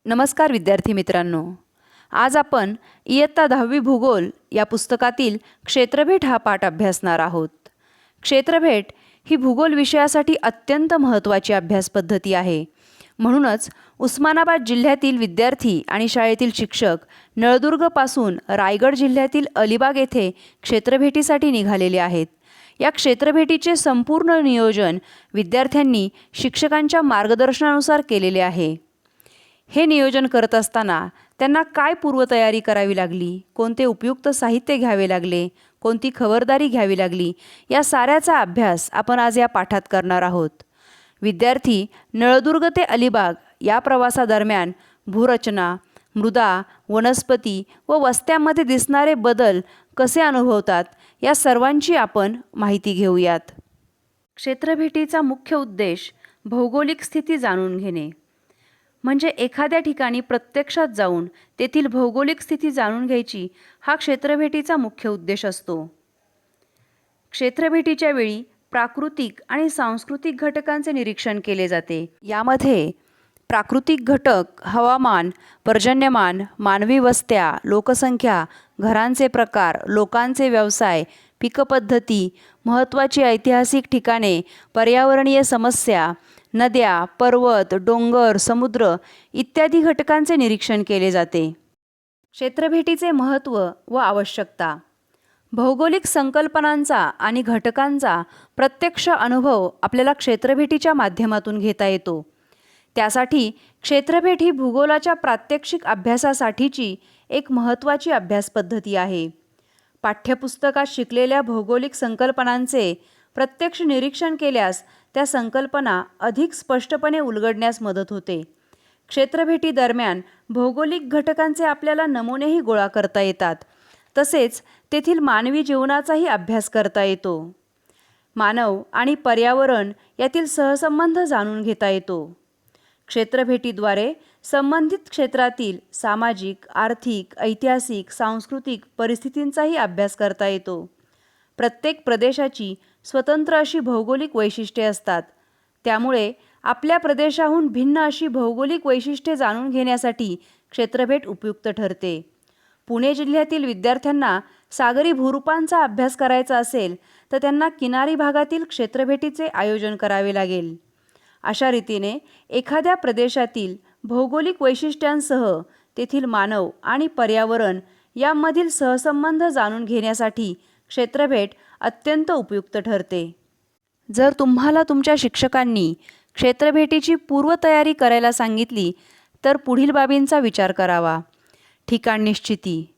नमस्कार विद्यार्थी मित्रांनो. आज आपण इयत्ता 10वी भूगोल या पुस्तकातील क्षेत्रभेट हा पाठ अभ्यासणार आहोत. क्षेत्रभेट ही भूगोल विषयासाठी अत्यंत महत्त्वाची अभ्यास पद्धती आहे. म्हणूनच उस्मानाबाद जिल्ह्यातील विद्यार्थी आणि शाळेतील शिक्षक नळदुर्गपासून रायगड जिल्ह्यातील अलिबाग येथे क्षेत्रभेटीसाठी निघालेले आहेत. या क्षेत्रभेटीचे संपूर्ण नियोजन विद्यार्थ्यांनी शिक्षकांच्या मार्गदर्शनानुसार केलेले आहे. हे नियोजन करत असताना त्यांना काय पूर्वतयारी करावी लागली, कोणते उपयुक्त साहित्य घ्यावे लागले, कोणती खबरदारी घ्यावी लागली, या साऱ्याचा अभ्यास आपण आज या पाठात करणार आहोत. विद्यार्थी नळदुर्ग ते अलिबाग या प्रवासादरम्यान भूरचना, मृदा, वनस्पती व वस्त्यांमध्ये दिसणारे बदल कसे अनुभवतात या सर्वांची आपण माहिती घेऊयात. क्षेत्रभेटीचा मुख्य उद्देश भौगोलिक स्थिती जाणून घेणे. म्हणजे एखाद्या ठिकाणी प्रत्यक्षात जाऊन तेथील भौगोलिक स्थिती जाणून घ्यायची हा क्षेत्रभेटीचा मुख्य उद्देश असतो. क्षेत्रभेटीच्या वेळी प्राकृतिक आणि सांस्कृतिक घटकांचे निरीक्षण केले जाते. यामध्ये प्राकृतिक घटक हवामान, पर्जन्यमान, मानवी वस्त्या, लोकसंख्या, घरांचे प्रकार, लोकांचे व्यवसाय, पीकपद्धती, महत्त्वाची ऐतिहासिक ठिकाणे, पर्यावरणीय समस्या, नद्या, पर्वत, डोंगर, समुद्र इत्यादी घटकांचे निरीक्षण केले जाते. क्षेत्रभेटीचे महत्त्व व आवश्यकता. भौगोलिक संकल्पनांचा आणि घटकांचा प्रत्यक्ष अनुभव आपल्याला क्षेत्रभेटीच्या माध्यमातून घेता येतो. त्यासाठी क्षेत्रभेट ही भूगोलाच्या प्रात्यक्षिक अभ्यासासाठीची एक महत्त्वाची अभ्यास पद्धती आहे. पाठ्यपुस्तकात शिकलेल्या भौगोलिक संकल्पनांचे प्रत्यक्ष निरीक्षण केल्यास त्या संकल्पना अधिक स्पष्टपणे उलगडण्यास मदत होते. क्षेत्रभेटी दरम्यान भौगोलिक घटकांचे आपल्याला नमुनेही गोळा करता येतात. तसेच तेथील मानवी जीवनाचाही अभ्यास करता येतो. मानव आणि पर्यावरण यातील सहसंबंध जाणून घेता येतो. क्षेत्रभेटीद्वारे संबंधित क्षेत्रातील सामाजिक, आर्थिक, ऐतिहासिक, सांस्कृतिक परिस्थितींचाही अभ्यास करता येतो. प्रत्येक प्रदेशाची स्वतंत्र अशी भौगोलिक वैशिष्ट्ये असतात. त्यामुळे आपल्या प्रदेशाहून भिन्न अशी भौगोलिक वैशिष्ट्ये जाणून घेण्यासाठी क्षेत्रभेट उपयुक्त ठरते. पुणे जिल्ह्यातील विद्यार्थ्यांना सागरी भूरूपांचा अभ्यास करायचा असेल तर त्यांना किनारी भागातील क्षेत्रभेटीचे आयोजन करावे लागेल. अशा रीतीने एखाद्या प्रदेशातील भौगोलिक वैशिष्ट्यांसह तेथील मानव आणि पर्यावरण यामधील सहसंबंध जाणून घेण्यासाठी क्षेत्रभेट अत्यंत उपयुक्त ठरते. जर तुम्हाला तुमच्या शिक्षकांनी क्षेत्रभेटीची पूर्वतयारी करायला सांगितली तर पुढील बाबींचा विचार करावा. ठिकाण निश्चिती.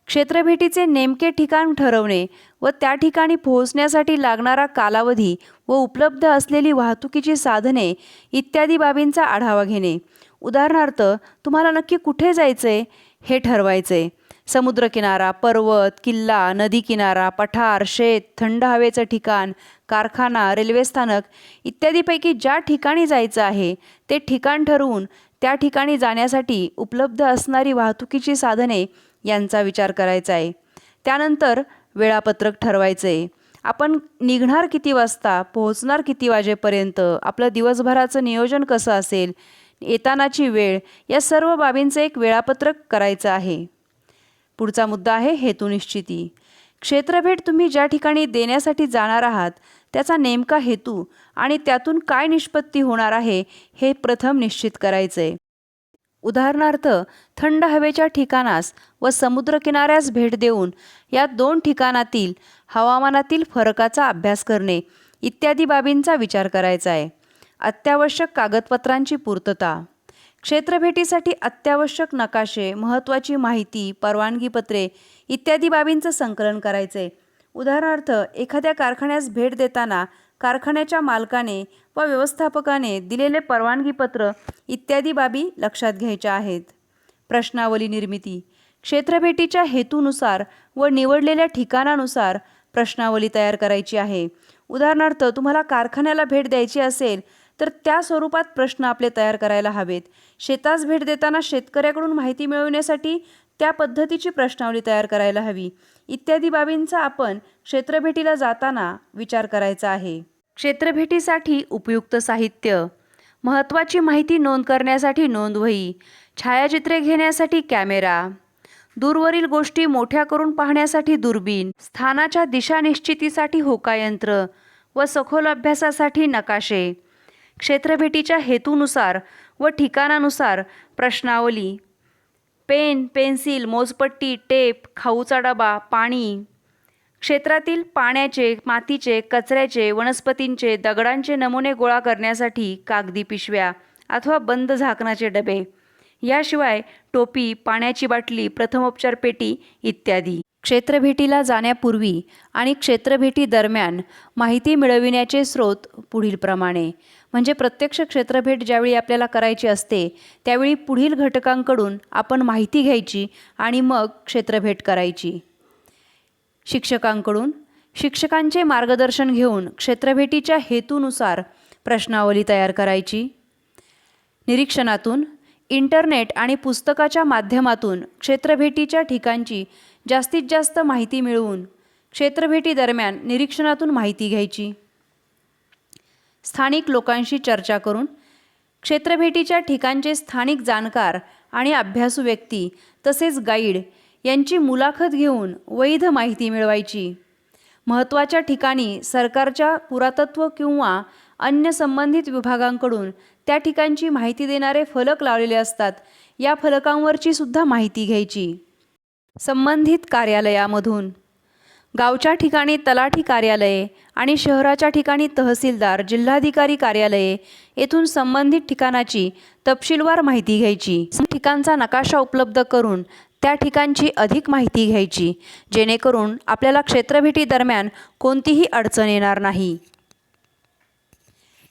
क्षेत्रभेटीचे नेमके ठिकाण ठरवणे व त्या ठिकाणी पोहोचण्यासाठी लागणारा कालावधी व उपलब्ध असलेली वाहतुकीची साधने इत्यादी बाबींचा आढावा घेणे. उदाहरणार्थ, तुम्हाला नक्की कुठे जायचे हे ठरवायचे. समुद्रकिनारा, पर्वत, किल्ला, नदी किनारा, पठार, शेत, थंड हवेचं ठिकाण, कारखाना, रेल्वे स्थानक इत्यादीपैकी ज्या ठिकाणी जायचं आहे ते ठिकाण ठरवून त्या ठिकाणी जाण्यासाठी उपलब्ध असणारी वाहतुकीची साधने यांचा विचार करायचा आहे. त्यानंतर वेळापत्रक ठरवायचे. आपण निघणार किती वाजता, पोहोचणार किती वाजेपर्यंत, आपलं दिवसभराचं नियोजन कसं असेल, येतानाची वेळ, या सर्व बाबींचं एक वेळापत्रक करायचं आहे. पुढचा मुद्दा आहे हेतुनिश्चिती. क्षेत्रभेट तुम्ही ज्या ठिकाणी देण्यासाठी जाणार आहात त्याचा नेमका हेतू आणि त्यातून काय निष्पत्ती होणार आहे हे प्रथम निश्चित करायचे. उदाहरणार्थ, थंड हवेच्या ठिकाणास व समुद्रकिनाऱ्यास भेट देऊन या दोन ठिकाणातील हवामानातील फरकाचा अभ्यास करणे इत्यादी बाबींचा विचार करायचा आहे. अत्यावश्यक कागदपत्रांची पूर्तता. क्षेत्रभेटीसाठी अत्यावश्यक नकाशे, महत्त्वाची माहिती, परवानगीपत्रे इत्यादी बाबींचं संकलन करायचे. उदाहरणार्थ, एखाद्या कारखान्यास भेट देताना कारखान्याच्या मालकाने व व्यवस्थापकाने दिलेले परवानगीपत्र इत्यादी बाबी लक्षात घ्यायच्या आहेत. प्रश्नावली निर्मिती. क्षेत्रभेटीच्या हेतूनुसार व निवडलेल्या ठिकाणानुसार प्रश्नावली तयार करायची आहे. उदाहरणार्थ, तुम्हाला कारखान्याला भेट द्यायची असेल तर त्या स्वरूपात प्रश्न आपले तयार करायला हवेत. शेतास भेट देताना शेतकऱ्याकडून माहिती मिळवण्यासाठी त्या पद्धतीची प्रश्नावली तयार करायला हवी. इत्यादी बाबींचा आपण क्षेत्रभेटीला जाताना विचार करायचा आहे. क्षेत्रभेटीसाठी उपयुक्त साहित्य. महत्त्वाची माहिती नोंद करण्यासाठी नोंदवही, छायाचित्रे घेण्यासाठी कॅमेरा, दूरवरील गोष्टी मोठ्या करून पाहण्यासाठी दुर्बीण, स्थानाच्या दिशा निश्चितीसाठी होकायंत्र व सखोल अभ्यासासाठी नकाशे, क्षेत्रभेटीच्या हेतूनुसार व ठिकाणानुसार प्रश्नावली, पेन, पेन्सिल, मोजपट्टी, टेप, खाऊचा डबा, पाणी, क्षेत्रातील पाण्याचे, मातीचे, कचऱ्याचे, वनस्पतींचे, दगडांचे नमुने गोळा करण्यासाठी कागदी पिशव्या अथवा बंद झाकणाचे डबे, याशिवाय टोपी, पाण्याची बाटली, प्रथमोपचार पेटी इत्यादी. क्षेत्रभेटीला जाण्यापूर्वी आणि क्षेत्रभेटी दरम्यान माहिती मिळविण्याचे स्रोत पुढीलप्रमाणे. म्हणजे प्रत्यक्ष क्षेत्रभेट ज्यावेळी आपल्याला करायची असते त्यावेळी पुढील घटकांकडून आपण माहिती घ्यायची आणि मग क्षेत्रभेट करायची. शिक्षकांकडून शिक्षकांचे मार्गदर्शन घेऊन क्षेत्रभेटीच्या हेतूनुसार प्रश्नावली तयार करायची. निरीक्षणातून इंटरनेट आणि पुस्तकाच्या माध्यमातून क्षेत्रभेटीच्या ठिकाणची जास्तीत जास्त माहिती मिळवून क्षेत्रभेटी दरम्यान निरीक्षणातून माहिती घ्यायची. स्थानिक लोकांशी चर्चा करून क्षेत्रभेटीच्या ठिकाणचे स्थानिक जाणकार आणि अभ्यासू व्यक्ती तसेच गाईड यांची मुलाखत घेऊन वैध माहिती मिळवायची. महत्त्वाच्या ठिकाणी सरकारच्या पुरातत्व किंवा अन्य संबंधित विभागांकडून त्या ठिकाणची माहिती देणारे फलक लावलेले असतात, या फलकांवरची सुद्धा माहिती घ्यायची. संबंधित कार्यालयामधून गावच्या ठिकाणी तलाठी कार्यालये आणि शहराच्या ठिकाणी तहसीलदार, जिल्हाधिकारी कार्यालये येथून संबंधित ठिकाणाची तपशीलवार माहिती घ्यायची. ठिकाणचा नकाशा उपलब्ध करून त्या ठिकाणची अधिक माहिती घ्यायची, जेणेकरून आपल्याला क्षेत्रभेटी दरम्यान कोणतीही अडचण येणार नाही.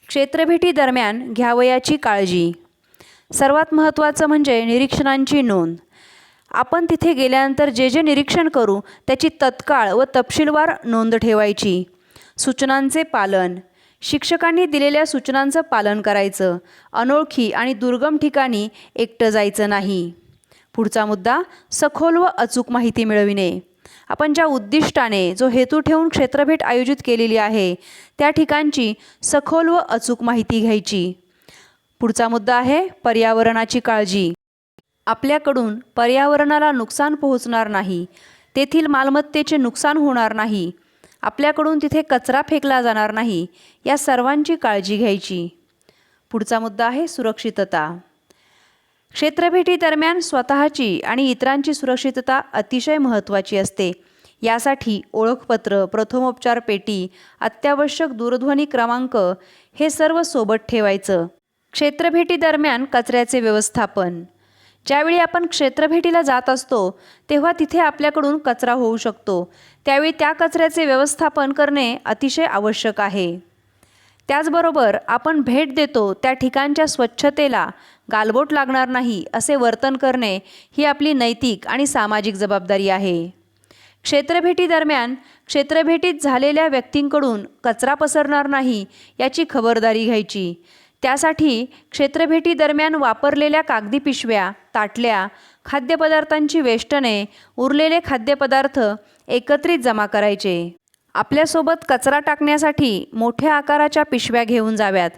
क्षेत्रभेटी दरम्यान घ्यावयाची काळजी. सर्वात महत्त्वाचं म्हणजे निरीक्षणांची नोंद. आपण तिथे गेल्यानंतर जे जे निरीक्षण करू त्याची तत्काळ व तपशीलवार नोंद ठेवायची. सूचनांचे पालन. शिक्षकांनी दिलेल्या सूचनांचं पालन करायचं. अनोळखी आणि दुर्गम ठिकाणी एकटं जायचं नाही. पुढचा मुद्दा सखोल व अचूक माहिती मिळविणे. आपण ज्या उद्दिष्टाने जो हेतू ठेवून क्षेत्रभेट आयोजित केलेली आहे त्या ठिकाणची सखोल व अचूक माहिती घ्यायची. पुढचा मुद्दा आहे पर्यावरणाची काळजी. आपल्याकडून पर्यावरणाला नुकसान पोहोचणार नाही, तेथील मालमत्तेचे नुकसान होणार नाही, आपल्याकडून तिथे कचरा फेकला जाणार नाही, या सर्वांची काळजी घ्यायची. पुढचा मुद्दा आहे सुरक्षितता. क्षेत्रभेटी दरम्यान स्वतःची आणि इतरांची सुरक्षितता अतिशय महत्त्वाची असते. यासाठी ओळखपत्र, प्रथमोपचार पेटी, अत्यावश्यक दूरध्वनी क्रमांक हे सर्व सोबत ठेवायचं. क्षेत्रभेटी दरम्यान कचऱ्याचे व्यवस्थापन. ज्यावेळी आपण क्षेत्रभेटीला जात असतो तेव्हा तिथे आपल्याकडून कचरा होऊ शकतो, त्यावेळी त्या कचऱ्याचे व्यवस्थापन करणे अतिशय आवश्यक आहे. त्याचबरोबर आपण भेट देतो त्या ठिकाणच्या स्वच्छतेला गालबोट लागणार नाही असे वर्तन करणे ही आपली नैतिक आणि सामाजिक जबाबदारी आहे. क्षेत्रभेटी दरम्यान क्षेत्रभेटीत झालेल्या व्यक्तींकडून कचरा पसरणार नाही याची खबरदारी घ्यायची. त्यासाठी क्षेत्रभेटी दरम्यान वापरलेल्या कागदी पिशव्या, ताटल्या, खाद्यपदार्थांची वेष्टने, उरलेले खाद्यपदार्थ एकत्रित जमा करायचे. आपल्यासोबत कचरा टाकण्यासाठी मोठ्या आकाराच्या पिशव्या घेऊन जाव्यात,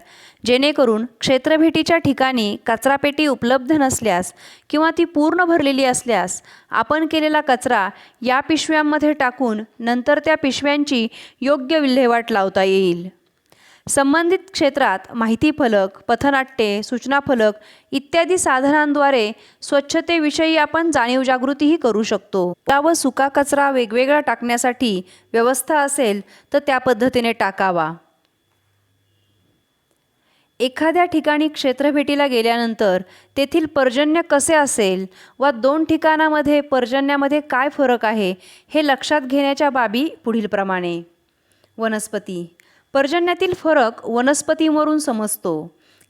जेणेकरून क्षेत्रभेटीच्या ठिकाणी कचरापेटी उपलब्ध नसल्यास किंवा ती पूर्ण भरलेली असल्यास आपण केलेला कचरा या पिशव्यांमध्ये टाकून नंतर त्या पिशव्यांची योग्य विल्हेवाट लावता येईल. संबंधित क्षेत्रात माहिती फलक, पथनाट्ये, सूचना फलक इत्यादी साधनांद्वारे स्वच्छतेविषयी आपण जाणीव जागृतीही करू शकतो. ओला व सुका कचरा वेगवेगळा टाकण्यासाठी व्यवस्था असेल तर त्या पद्धतीने टाकावा. एखाद्या ठिकाणी क्षेत्रभेटीला गेल्यानंतर तेथील पर्जन्य कसे असेल व दोन ठिकाणामध्ये पर्जन्यामध्ये काय फरक आहे हे लक्षात घेण्याच्या बाबी पुढीलप्रमाणे. वनस्पती. पर्जन्यातील फरक वनस्पतींवरून समजतो,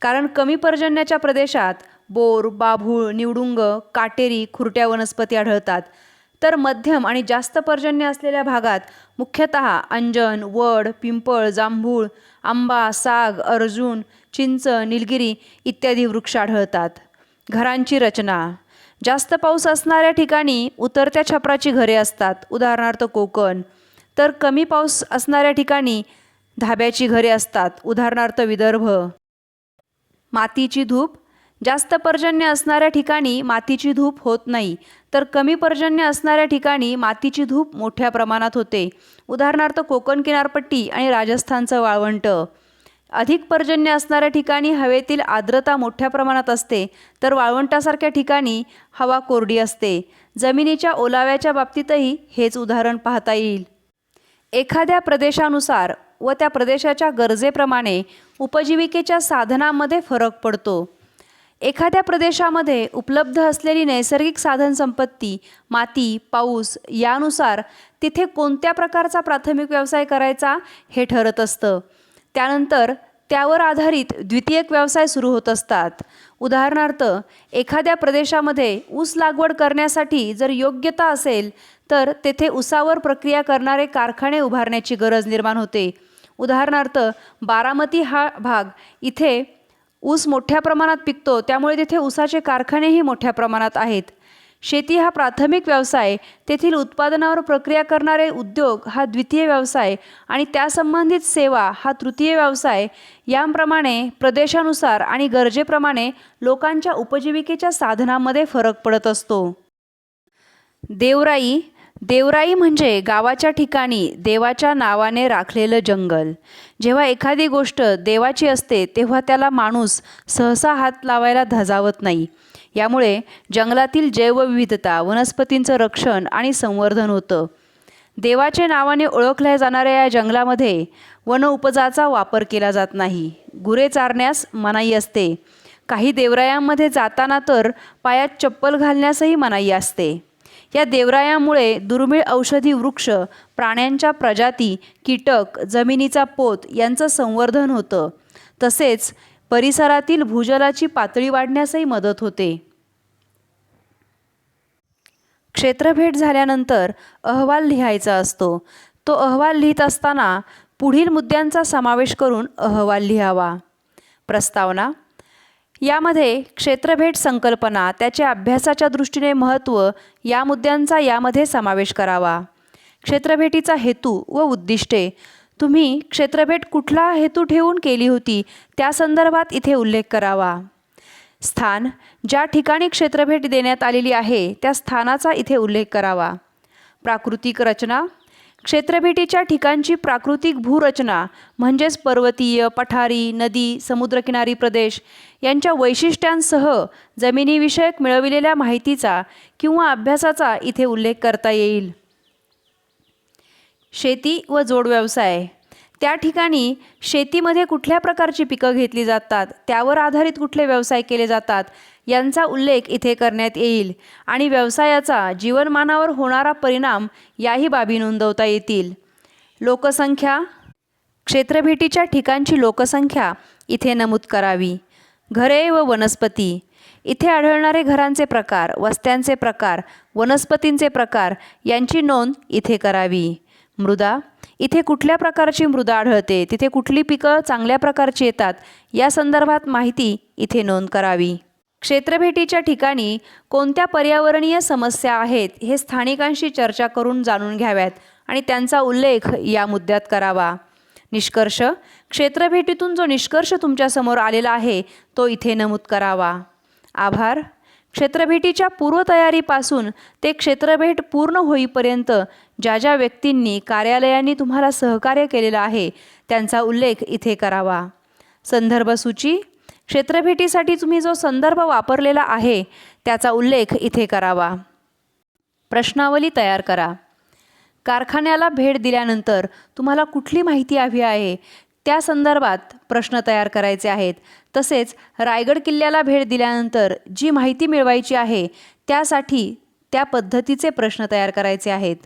कारण कमी पर्जन्याच्या प्रदेशात बोर, बाभूळ, निवडुंग, काटेरी, खुरट्या वनस्पती आढळतात, तर मध्यम आणि जास्त पर्जन्य असलेल्या भागात मुख्यतः अंजन, वड, पिंपळ, जांभूळ, आंबा, साग, अर्जुन, चिंच, निलगिरी इत्यादी वृक्ष आढळतात. घरांची रचना. जास्त पाऊस असणाऱ्या ठिकाणी उतरत्या छपराची घरे असतात, उदाहरणार्थ कोकण, तर कमी पाऊस असणाऱ्या ठिकाणी धाब्याची घरे असतात, उदाहरणार्थ विदर्भ. मातीची धूप. जास्त पर्जन्य असणाऱ्या ठिकाणी मातीची धूप होत नाही, तर कमी पर्जन्य असणाऱ्या ठिकाणी मातीची धूप मोठ्या प्रमाणात होते. उदाहरणार्थ कोकण किनारपट्टी आणि राजस्थानचं वाळवंट. अधिक पर्जन्य असणाऱ्या ठिकाणी हवेतील आर्द्रता मोठ्या प्रमाणात असते, तर वाळवंटासारख्या ठिकाणी हवा कोरडी असते. जमिनीच्या ओलाव्याच्या बाबतीतही हेच उदाहरण पाहता येईल. एखाद्या प्रदेशानुसार व त्या प्रदेशाच्या गरजेप्रमाणे उपजीविकेच्या साधनांमध्ये फरक पडतो. एखाद्या प्रदेशामध्ये उपलब्ध असलेली नैसर्गिक साधनसंपत्ती, माती, पाऊस यानुसार तिथे कोणत्या प्रकारचा प्राथमिक व्यवसाय करायचा हे ठरत असतं. त्यानंतर त्यावर आधारित द्वितीयक व्यवसाय सुरू होत असतात. उदाहरणार्थ एखाद्या प्रदेशामध्ये ऊस लागवड करण्यासाठी जर योग्यता असेल तर तेथे ऊसावर प्रक्रिया करणारे कारखाने उभारण्याची गरज निर्माण होते. उदाहरणार्थ बारामती हा भाग, इथे ऊस मोठ्या प्रमाणात पिकतो, त्यामुळे तिथे ऊसाचे कारखानेही मोठ्या प्रमाणात आहेत. शेती हा प्राथमिक व्यवसाय, तेथील उत्पादनावर प्रक्रिया करणारे उद्योग हा द्वितीय व्यवसाय आणि त्यासंबंधित सेवा हा तृतीय व्यवसाय. याप्रमाणे प्रदेशानुसार आणि गरजेप्रमाणे लोकांच्या उपजीविकेच्या साधनांमध्ये फरक पडत असतो. देवराई. देवराई म्हणजे गावाच्या ठिकाणी देवाच्या नावाने राखलेलं जंगल. जेव्हा एखादी गोष्ट देवाची असते तेव्हा त्याला माणूस सहसा हात लावायला धजावत नाही. यामुळे जंगलातील जैवविविधता, वनस्पतींचं रक्षण आणि संवर्धन होतं. देवाच्या नावाने ओळखल्या जाणाऱ्या या जंगलामध्ये वनउपजाचा वापर केला जात नाही. गुरे चारण्यास मनाई असते. काही देवरायांमध्ये जाताना तर पायात चप्पल घालण्यासही मनाई असते. या देवरायांमुळे दुर्मिळ औषधी वृक्ष, प्राण्यांच्या प्रजाती, कीटक, जमिनीचा पोत यांचं संवर्धन होतं. तसेच परिसरातील भूजलाची पातळी वाढण्यासही मदत होते. क्षेत्रभेट झाल्यानंतर अहवाल लिहायचा असतो. तो अहवाल लिहित असताना पुढील मुद्द्यांचा समावेश करून अहवाल लिहावा. प्रस्तावना. यामध्ये क्षेत्रभेट संकल्पना, त्याच्या अभ्यासाच्या दृष्टीने महत्त्व या मुद्द्यांचा यामध्ये समावेश करावा. क्षेत्रभेटीचा हेतू व उद्दिष्टे. तुम्ही क्षेत्रभेट कुठला हेतू ठेवून केली होती त्या संदर्भात इथे उल्लेख करावा. स्थान. ज्या ठिकाणी क्षेत्रभेट देण्यात आलेली आहे त्या स्थानाचा इथे उल्लेख करावा. प्राकृतिक रचना. क्षेत्रभेटीच्या ठिकाणची प्राकृतिक भूरचना म्हणजेच पर्वतीय, पठारी, नदी, समुद्रकिनारी प्रदेश यांच्या वैशिष्ट्यांसह जमिनीविषयक मिळविलेल्या माहितीचा किंवा अभ्यासाचा इथे उल्लेख करता येईल. शेती व जोडव्यवसाय. त्या ठिकाणी शेतीमध्ये कुठल्या प्रकारची पिकं घेतली जातात, त्यावर आधारित कुठले व्यवसाय केले जातात यांचा उल्लेख इथे करण्यात येईल आणि व्यवसायाचा जीवनमानावर होणारा परिणाम याही बाबी नोंदवता येतील. लोकसंख्या. क्षेत्रभेटीच्या ठिकाणची लोकसंख्या इथे नमूद करावी. घरे व वनस्पती. इथे आढळणारे घरांचे प्रकार, वस्त्यांचे प्रकार, वनस्पतींचे प्रकार यांची नोंद इथे करावी. मृदा. इथे कुठल्या प्रकारची मृदा आढळते, तिथे कुठली पिकं चांगल्या प्रकारची येतात या संदर्भात माहिती इथे नोंद करावी. क्षेत्रभेटीच्या ठिकाणी कोणत्या पर्यावरणीय समस्या आहेत हे स्थानिकांशी चर्चा करून जाणून घ्याव्यात आणि त्यांचा उल्लेख या मुद्द्यात करावा. निष्कर्ष. क्षेत्रभेटीतून जो निष्कर्ष तुमच्यासमोर आलेला आहे तो इथे नमूद करावा. आभार. क्षेत्रभेटीच्या पूर्वतयारीपासून ते क्षेत्रभेट पूर्ण होईपर्यंत ज्या ज्या व्यक्तींनी, कार्यालयांनी तुम्हाला सहकार्य केलेलं आहे त्यांचा उल्लेख इथे करावा. संदर्भ सूची. क्षेत्रभेटीसाठी तुम्ही जो संदर्भ वापरलेला आहे त्याचा उल्लेख इथे करावा. प्रश्नावली तयार करा. कारखान्याला भेट दिल्यानंतर तुम्हाला कुठली माहिती हवी आहे त्या संदर्भात प्रश्न तयार करायचे आहेत. तसेच रायगड किल्ल्याला भेट दिल्यानंतर जी माहिती मिळवायची आहे त्यासाठी त्या पद्धतीचे प्रश्न तयार करायचे आहेत.